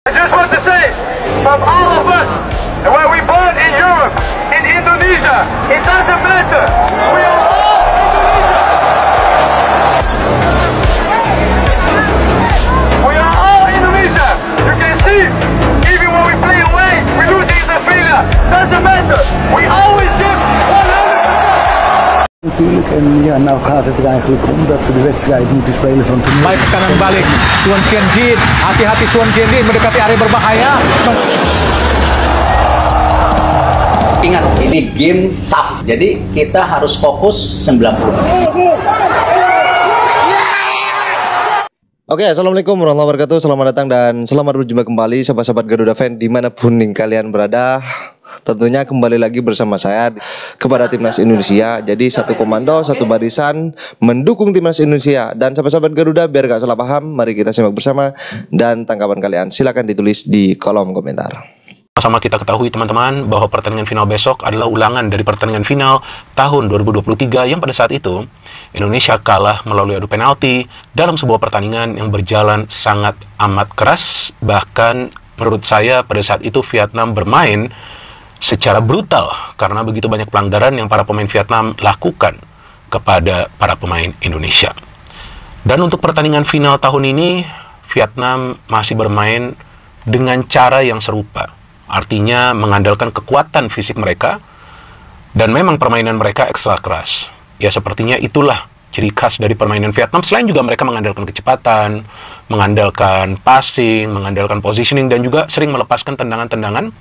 I just want to say, from all of us, and where we born in Europe, in Indonesia, it doesn't matter. We are all Indonesia. We are all Indonesia. You can see, even when we play away, we losing in Australia. Doesn't matter. We always give 100%. Natuurlijk, en ja, nou gaat het er eigenlijk om dat we de wedstrijd moeten spelen van toernooi. Baik kanan balik, Suwon Tianjin, hati-hati Suwon Tianjin mendekati area berbahaya. Ingat, ini game tough, jadi kita harus fokus 90 menit. Oke, Assalamualaikum warahmatullahi wabarakatuh. Selamat datang dan selamat berjumpa kembali sahabat-sahabat Garuda Fan dimanapun kalian berada. Tentunya kembali lagi bersama saya kepada Timnas Indonesia. Jadi satu komando, satu barisan mendukung Timnas Indonesia. Dan sahabat-sahabat Garuda, biar gak salah paham, mari kita simak bersama. Dan tanggapan kalian silakan ditulis di kolom komentar. Sama kita ketahui teman-teman bahwa pertandingan final besok adalah ulangan dari pertandingan final tahun 2023 yang pada saat itu Indonesia kalah melalui adu penalti dalam sebuah pertandingan yang berjalan sangat amat keras. Bahkan menurut saya pada saat itu Vietnam bermain secara brutal karena begitu banyak pelanggaran yang para pemain Vietnam lakukan kepada para pemain Indonesia. Dan untuk pertandingan final tahun ini Vietnam masih bermain dengan cara yang serupa. Artinya mengandalkan kekuatan fisik mereka dan memang permainan mereka ekstra keras. Ya sepertinya itulah ciri khas dari permainan Vietnam. Selain juga mereka mengandalkan kecepatan, mengandalkan passing, mengandalkan positioning dan juga sering melepaskan tendangan-tendangan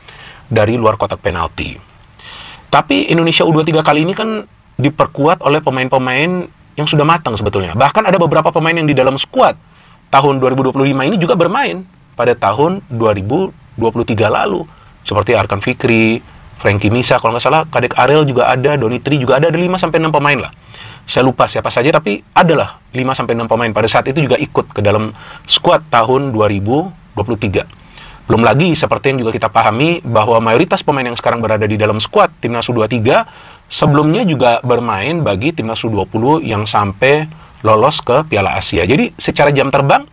dari luar kotak penalti. Tapi Indonesia U23 kali ini kan diperkuat oleh pemain-pemain yang sudah matang sebetulnya. Bahkan ada beberapa pemain yang di dalam skuad tahun 2025 ini juga bermain pada tahun 2023 lalu. Seperti Arkan Fikri, Frankie Misa, kalau nggak salah Kadek Ariel juga ada, Donitri juga ada 5-6 pemain lah. Saya lupa siapa saja, tapi adalah 5-6 pemain pada saat itu juga ikut ke dalam skuad tahun 2023. Belum lagi seperti yang juga kita pahami bahwa mayoritas pemain yang sekarang berada di dalam skuad Timnas U23 sebelumnya juga bermain bagi Timnas U20 yang sampai lolos ke Piala Asia. Jadi secara jam terbang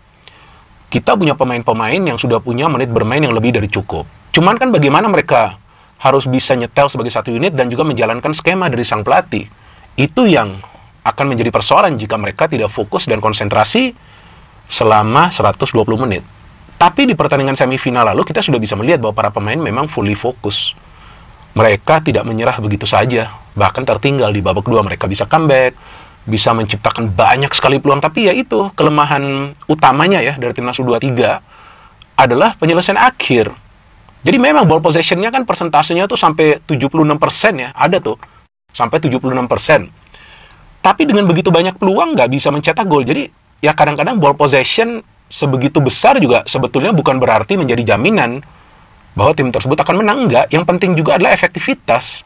kita punya pemain-pemain yang sudah punya menit bermain yang lebih dari cukup. Cuman kan bagaimana mereka harus bisa nyetel sebagai satu unit dan juga menjalankan skema dari sang pelatih. Itu yang akan menjadi persoalan jika mereka tidak fokus dan konsentrasi selama 120 menit. Tapi di pertandingan semifinal lalu kita sudah bisa melihat bahwa para pemain memang fully fokus. Mereka tidak menyerah begitu saja. Bahkan tertinggal di babak kedua mereka bisa comeback, bisa menciptakan banyak sekali peluang. Tapi ya itu kelemahan utamanya ya dari Timnas U23 adalah penyelesaian akhir. Jadi memang ball possession-nya kan persentasenya tuh sampai 76% ya. Ada tuh sampai 76%. Tapi dengan begitu banyak peluang nggak bisa mencetak gol. Jadi ya kadang-kadang ball possession sebegitu besar juga sebetulnya bukan berarti menjadi jaminan bahwa tim tersebut akan menang. Enggak. Yang penting juga adalah efektivitas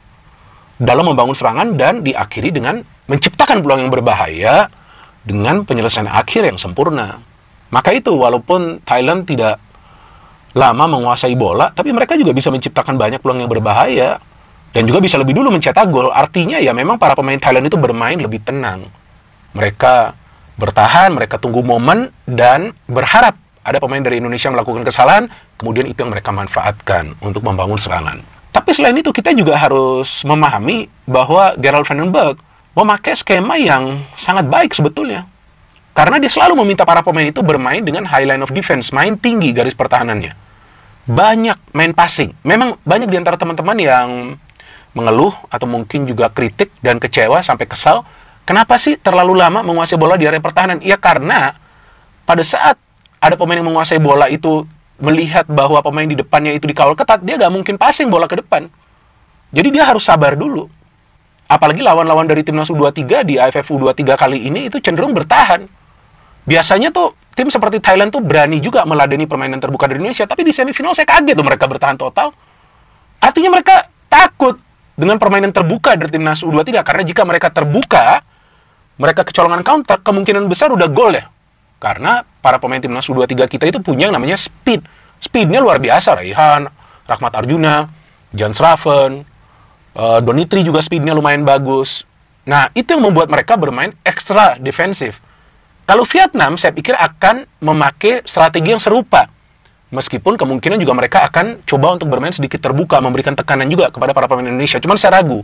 dalam membangun serangan dan diakhiri dengan menciptakan peluang yang berbahaya dengan penyelesaian akhir yang sempurna. Maka itu walaupun Thailand tidak lama menguasai bola, tapi mereka juga bisa menciptakan banyak peluang yang berbahaya dan juga bisa lebih dulu mencetak gol. Artinya ya memang para pemain Thailand itu bermain lebih tenang. Mereka bertahan, mereka tunggu momen dan berharap ada pemain dari Indonesia melakukan kesalahan, kemudian itu yang mereka manfaatkan untuk membangun serangan. Tapi selain itu kita juga harus memahami bahwa Gerald Vandenberg memakai skema yang sangat baik sebetulnya. Karena dia selalu meminta para pemain itu bermain dengan high line of defense, main tinggi garis pertahanannya. Banyak main passing. Memang banyak di antara teman-teman yang mengeluh atau mungkin juga kritik dan kecewa sampai kesal. Kenapa sih terlalu lama menguasai bola di area pertahanan? Ya karena pada saat ada pemain yang menguasai bola itu melihat bahwa pemain di depannya itu dikawal ketat, dia nggak mungkin passing bola ke depan. Jadi dia harus sabar dulu. Apalagi lawan-lawan dari Timnas U23 di AFF U23 kali ini itu cenderung bertahan. Biasanya tuh tim seperti Thailand tuh berani juga meladeni permainan terbuka dari Indonesia, tapi di semifinal saya kaget tuh mereka bertahan total. Artinya mereka takut dengan permainan terbuka dari Timnas U23 karena jika mereka terbuka, mereka kecolongan counter, kemungkinan besar udah gol ya. Karena para pemain Timnas U23 kita itu punya yang namanya speed. Speednya luar biasa, Raihan, Rahmat Arjuna, Jan Schraven, Donitri juga speednya lumayan bagus. Nah, itu yang membuat mereka bermain ekstra defensif. Kalau Vietnam, saya pikir akan memakai strategi yang serupa. Meskipun kemungkinan juga mereka akan coba untuk bermain sedikit terbuka, memberikan tekanan juga kepada para pemain Indonesia. Cuman saya ragu.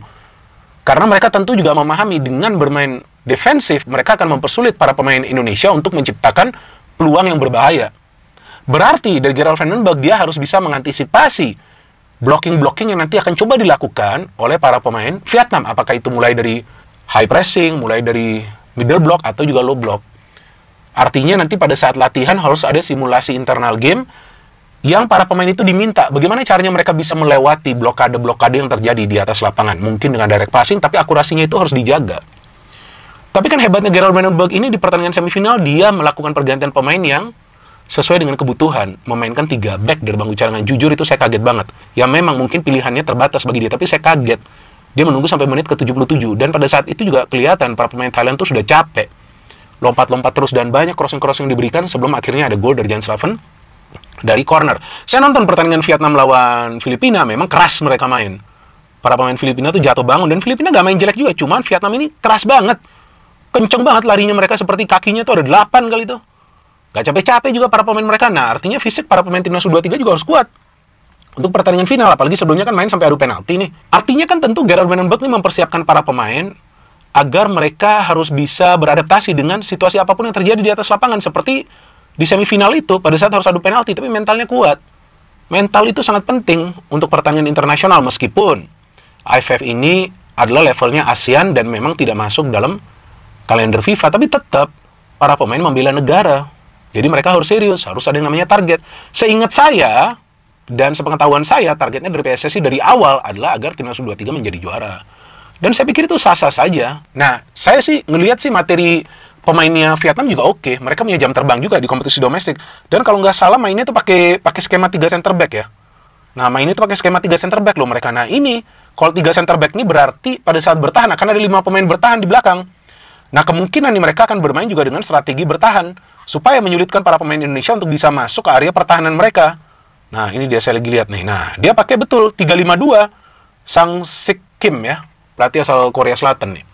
Karena mereka tentu juga memahami dengan bermain defensif, mereka akan mempersulit para pemain Indonesia untuk menciptakan peluang yang berbahaya. Berarti dari Gerald Van den Berg dia harus bisa mengantisipasi blocking-blocking yang nanti akan coba dilakukan oleh para pemain Vietnam. Apakah itu mulai dari high pressing, mulai dari middle block, atau juga low block. Artinya nanti pada saat latihan harus ada simulasi internal game yang para pemain itu diminta bagaimana caranya mereka bisa melewati blokade-blokade yang terjadi di atas lapangan. Mungkin dengan direct passing, tapi akurasinya itu harus dijaga. Tapi kan hebatnya Gerald Van den Berg ini di pertandingan semifinal, dia melakukan pergantian pemain yang sesuai dengan kebutuhan. Memainkan 3 back dari bangku cadangan. Jujur itu saya kaget banget. Ya memang mungkin pilihannya terbatas bagi dia, tapi saya kaget. Dia menunggu sampai menit ke-77. Dan pada saat itu juga kelihatan para pemain Thailand itu sudah capek. Lompat-lompat terus dan banyak crossing-crossing diberikan sebelum akhirnya ada gol dari Jan Slaven dari corner. Saya nonton pertandingan Vietnam lawan Filipina, memang keras mereka main. Para pemain Filipina tuh jatuh bangun, dan Filipina gak main jelek juga, cuman Vietnam ini keras banget. Kenceng banget larinya mereka, seperti kakinya tuh ada 8 kali tuh. Gak capek-capek juga para pemain mereka. Nah, artinya fisik para pemain timnas U23 juga harus kuat untuk pertandingan final, apalagi sebelumnya kan main sampai adu penalti nih. Artinya kan tentu Gerald Van den Berg ini mempersiapkan para pemain agar mereka harus bisa beradaptasi dengan situasi apapun yang terjadi di atas lapangan, seperti di semifinal itu, pada saat harus adu penalti, tapi mentalnya kuat. Mental itu sangat penting untuk pertandingan internasional, meskipun AFF ini adalah levelnya ASEAN dan memang tidak masuk dalam kalender FIFA, tapi tetap para pemain membela negara. Jadi mereka harus serius, harus ada yang namanya target. Seingat saya, dan sepengetahuan saya, targetnya dari PSSI dari awal adalah agar timnas U23 menjadi juara. Dan saya pikir itu sah-sah saja. Nah, saya sih ngelihat sih materi pemainnya Vietnam juga oke. Mereka punya jam terbang juga di kompetisi domestik. Dan kalau nggak salah mainnya tuh pakai skema 3 center back ya. Nah, mainnya tuh pakai skema 3 center back loh mereka. Nah, ini kalau 3 center back ini berarti pada saat bertahan akan ada 5 pemain bertahan di belakang. Nah, kemungkinan nih mereka akan bermain juga dengan strategi bertahan supaya menyulitkan para pemain Indonesia untuk bisa masuk ke area pertahanan mereka. Nah, ini dia saya lagi lihat nih. Nah, dia pakai betul 3-5-2 Sang Sik Kim ya, pelatih asal Korea Selatan nih.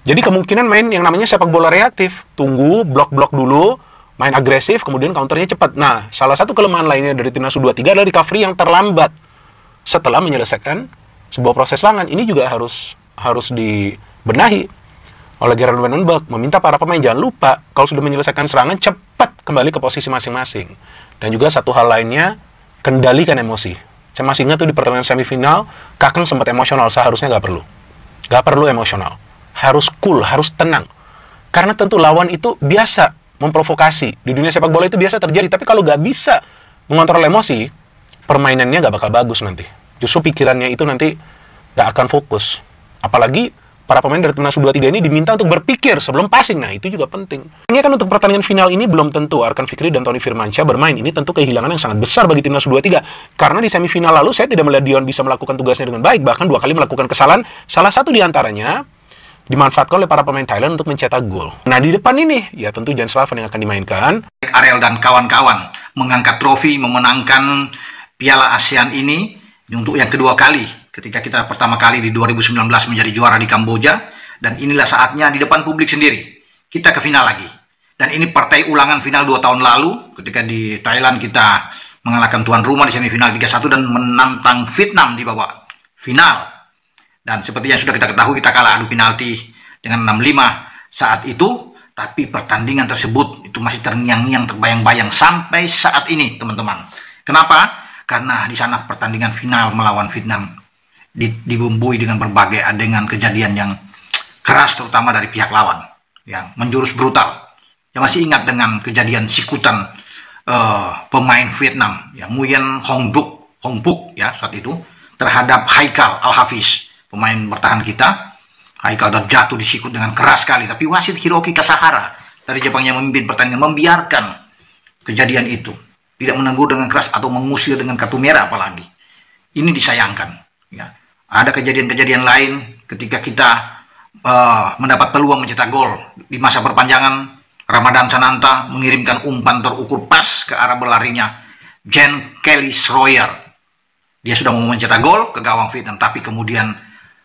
Jadi kemungkinan main yang namanya sepak bola reaktif. Tunggu, blok-blok dulu, main agresif, kemudian counternya cepat. Nah, salah satu kelemahan lainnya dari timnas U23 adalah recovery yang terlambat setelah menyelesaikan sebuah proses serangan. Ini juga harus dibenahi oleh Gerald Van den Berg. Meminta para pemain jangan lupa, kalau sudah menyelesaikan serangan, cepat kembali ke posisi masing-masing. Dan juga satu hal lainnya, kendalikan emosi. Saya masih ingat tuh di pertandingan semifinal, Kakang sempat emosional, seharusnya nggak perlu. Nggak perlu emosional. Harus cool, harus tenang. Karena tentu lawan itu biasa memprovokasi. Di dunia sepak bola itu biasa terjadi. Tapi kalau nggak bisa mengontrol emosi, permainannya nggak bakal bagus nanti. Justru pikirannya itu nanti nggak akan fokus. Apalagi para pemain dari timnas U23 ini diminta untuk berpikir sebelum passing. Nah, itu juga penting. Ini kan untuk pertandingan final ini belum tentu Arkan Fikri dan Tony Firmansyah bermain. Ini tentu kehilangan yang sangat besar bagi timnas U23. Karena di semifinal lalu saya tidak melihat Dion bisa melakukan tugasnya dengan baik. Bahkan 2 kali melakukan kesalahan. Salah satu diantaranya dimanfaatkan oleh para pemain Thailand untuk mencetak gol. Nah, di depan ini, ya tentu Jan Slaven yang akan dimainkan. Ariel dan kawan-kawan mengangkat trofi, memenangkan Piala ASEAN ini untuk yang kedua kali. Ketika kita pertama kali di 2019 menjadi juara di Kamboja. Dan inilah saatnya di depan publik sendiri. Kita ke final lagi. Dan ini partai ulangan final 2 tahun lalu. Ketika di Thailand kita mengalahkan tuan rumah di semifinal 3-1 dan menantang Vietnam di babak final. Dan seperti yang sudah kita ketahui, kita kalah adu penalti dengan 6-5 saat itu. Tapi pertandingan tersebut itu masih terngiang-ngiang, terbayang-bayang sampai saat ini, teman-teman. Kenapa? Karena di sana pertandingan final melawan Vietnam dibumbui dengan berbagai adegan kejadian yang keras, terutama dari pihak lawan, yang menjurus brutal. Yang masih ingat dengan kejadian sikutan pemain Vietnam, yang Nguyen Hong Buk ya saat itu, terhadap Haikal Al-Hafiz, pemain bertahan kita. Haikal jatuh disikut dengan keras sekali, tapi wasit Hiroki Kasahara dari Jepang yang memimpin pertandingan membiarkan kejadian itu, tidak menegur dengan keras atau mengusir dengan kartu merah apalagi. Ini disayangkan ya. Ada kejadian-kejadian lain ketika kita mendapat peluang mencetak gol di masa perpanjangan. Ramadan Sananta mengirimkan umpan terukur pas ke arah berlarinya Jen Kelly Schroyer. Dia sudah mau mencetak gol ke gawang Vietnam, tapi kemudian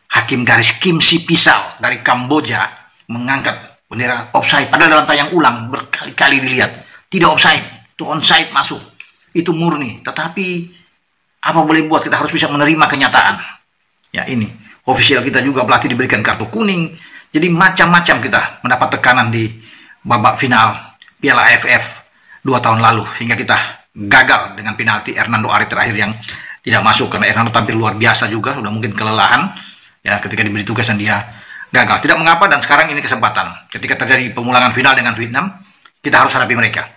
hakim garis Kim Si Pisal dari Kamboja mengangkat bendera offside. Padahal dalam tayang ulang berkali-kali dilihat tidak offside, itu onside masuk. itu murni. Tetapi apa boleh buat, kita harus bisa menerima kenyataan. Ya ini, ofisial kita juga pelatih diberikan kartu kuning. Jadi macam-macam kita mendapat tekanan di babak final Piala AFF 2 tahun lalu, sehingga kita gagal dengan penalti Hernando Ari terakhir yang tidak masuk, karena Hernando tampil luar biasa juga, sudah mungkin kelelahan ya ketika diberi tugas dan dia gagal. Tidak mengapa, dan sekarang ini kesempatan. Ketika terjadi pengulangan final dengan Vietnam, kita harus hadapi mereka.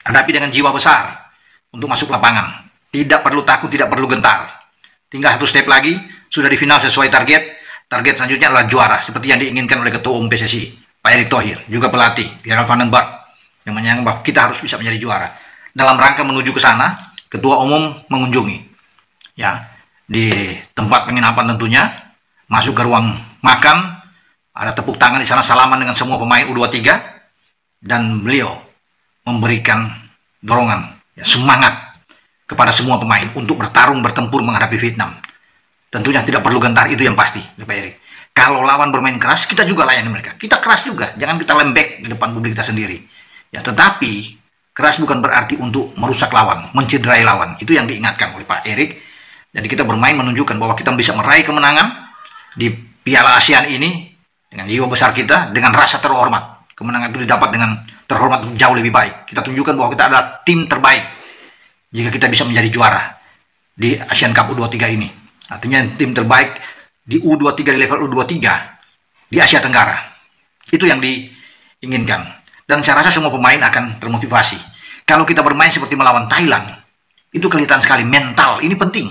Hadapi dengan jiwa besar untuk masuk lapangan. Tidak perlu takut, tidak perlu gentar. Tinggal 1 step lagi, sudah di final sesuai target. Target selanjutnya adalah juara, seperti yang diinginkan oleh Ketua Umum PSSI, Pak Erick Thohir, juga pelatih, Gerald van den Berg, yang menyangka bahwa kita harus bisa menjadi juara. Dalam rangka menuju ke sana, Ketua Umum mengunjungi, ya, di tempat penginapan tentunya, masuk ke ruang makan, ada tepuk tangan di sana, salaman dengan semua pemain U23, dan beliau memberikan dorongan, ya, semangat kepada semua pemain untuk bertarung, bertempur menghadapi Vietnam. Tentunya tidak perlu gentar, itu yang pasti, Pak Erick. Kalau lawan bermain keras, kita juga layani mereka. Kita keras juga, jangan kita lembek di depan publik kita sendiri. Ya, tetapi keras bukan berarti untuk merusak lawan, mencederai lawan. Itu yang diingatkan oleh Pak Erick. Jadi kita bermain menunjukkan bahwa kita bisa meraih kemenangan di Piala ASEAN ini dengan jiwa besar kita, dengan rasa terhormat. Kemenangan itu didapat dengan terhormat jauh lebih baik. Kita tunjukkan bahwa kita adalah tim terbaik jika kita bisa menjadi juara di Asian Cup U23 ini. Artinya tim terbaik di U23, di level U23 di Asia Tenggara. Itu yang diinginkan. Dan saya rasa semua pemain akan termotivasi. Kalau kita bermain seperti melawan Thailand, itu kelihatan sekali mental. Ini penting.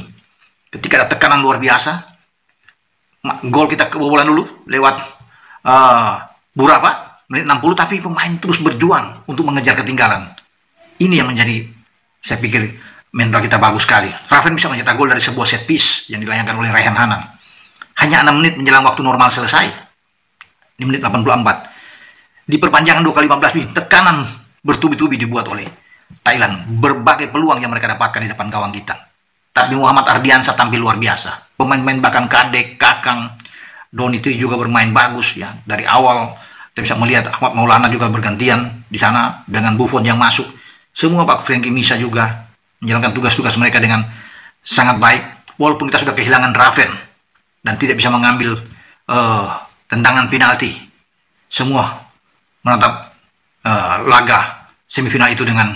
Ketika ada tekanan luar biasa, gol kita kebobolan dulu lewat berapa? Menit 60, tapi pemain terus berjuang untuk mengejar ketinggalan. Ini yang menjadi, saya pikir, mental kita bagus sekali. Raven bisa mencetak gol dari sebuah set piece yang dilayangkan oleh Raihan Hanan. Hanya 6 menit menjelang waktu normal selesai. Di menit 84. Di perpanjangan 2 kali 15 menit, tekanan bertubi-tubi dibuat oleh Thailand. Berbagai peluang yang mereka dapatkan di depan gawang kita. Tapi Muhammad Ardiansyah tampil luar biasa. Pemain-pemain bahkan Kadek, Kakang, Doni Tri juga bermain bagus ya. Dari awal kita bisa melihat Ahmad Maulana juga bergantian di sana dengan Buffon yang masuk. Semua Pak Frankie Misa juga menjalankan tugas-tugas mereka dengan sangat baik. Walaupun kita sudah kehilangan Raven dan tidak bisa mengambil tendangan penalti. Semua menatap laga semifinal itu dengan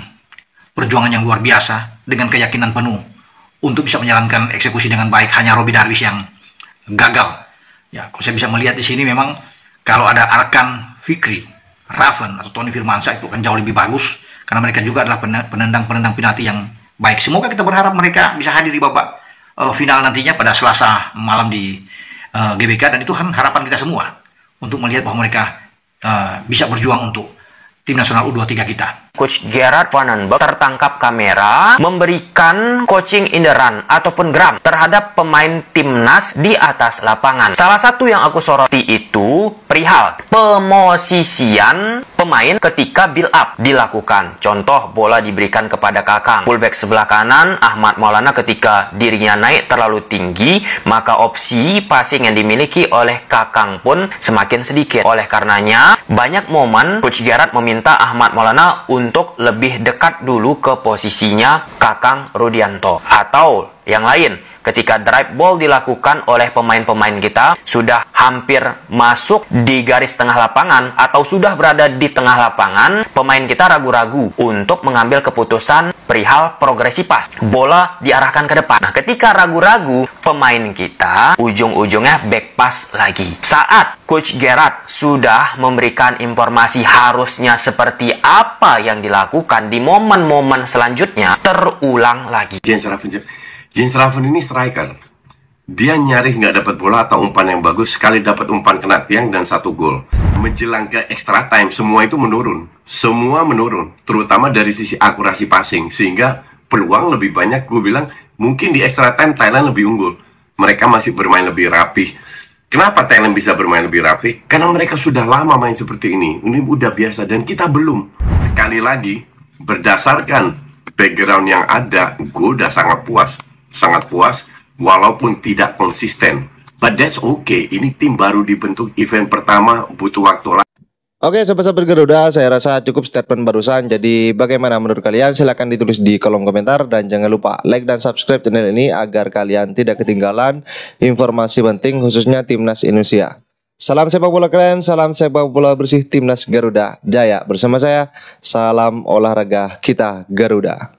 perjuangan yang luar biasa, dengan keyakinan penuh untuk bisa menjalankan eksekusi dengan baik. Hanya Robi Darwis yang gagal. Ya, kalau saya bisa melihat di sini memang kalau ada Arkan Fikri, Raven atau Tony Firmansyah itu akan jauh lebih bagus karena mereka juga adalah penendang penalti yang baik. Semoga kita berharap mereka bisa hadir di babak final nantinya pada Selasa malam di GBK, dan itu kan harapan kita semua untuk melihat bahwa mereka bisa berjuang untuk tim nasional U23 kita. Coach Gerard van den Berg tertangkap kamera memberikan coaching in the run ataupun gram terhadap pemain timnas di atas lapangan. Salah satu yang aku soroti itu perihal pemosisian pemain ketika build up dilakukan. Contoh, bola diberikan kepada Kakang. Fullback sebelah kanan Ahmad Maulana ketika dirinya naik terlalu tinggi, maka opsi passing yang dimiliki oleh Kakang pun semakin sedikit. Oleh karenanya, banyak momen Coach Gerard meminta Ahmad Maulana untuk lebih dekat dulu ke posisinya Kakang Rudianto. Atau yang lain, ketika drive ball dilakukan oleh pemain-pemain kita sudah hampir masuk di garis tengah lapangan atau sudah berada di tengah lapangan, pemain kita ragu-ragu untuk mengambil keputusan perihal progresi pas. Bola diarahkan ke depan. Nah, ketika ragu-ragu, pemain kita ujung-ujungnya back pass lagi. Saat Coach Gerard sudah memberikan informasi harusnya seperti apa yang dilakukan di momen-momen selanjutnya, terulang lagi. James Raven ini striker. Dia nyaris nggak dapat bola atau umpan yang bagus. Sekali dapat umpan kena tiang dan 1 gol. Menjelang ke extra time, semua itu menurun. Semua menurun, terutama dari sisi akurasi passing. Sehingga peluang lebih banyak. Gue bilang mungkin di extra time Thailand lebih unggul. Mereka masih bermain lebih rapi. Kenapa Thailand bisa bermain lebih rapi? Karena mereka sudah lama main seperti ini. Ini udah biasa dan kita belum. Sekali lagi, berdasarkan background yang ada, gue udah sangat puas. Sangat puas, walaupun tidak konsisten. But that's okay. Ini tim baru dibentuk, event pertama, butuh waktu lagi. Oke, sahabat-sahabat Garuda, saya rasa cukup statement barusan. Jadi bagaimana menurut kalian? Silahkan ditulis di kolom komentar. Dan jangan lupa like dan subscribe channel ini agar kalian tidak ketinggalan informasi penting khususnya Timnas Indonesia. Salam sepak bola keren, salam sepak bola bersih Timnas Garuda Jaya. Bersama saya, salam olahraga kita Garuda.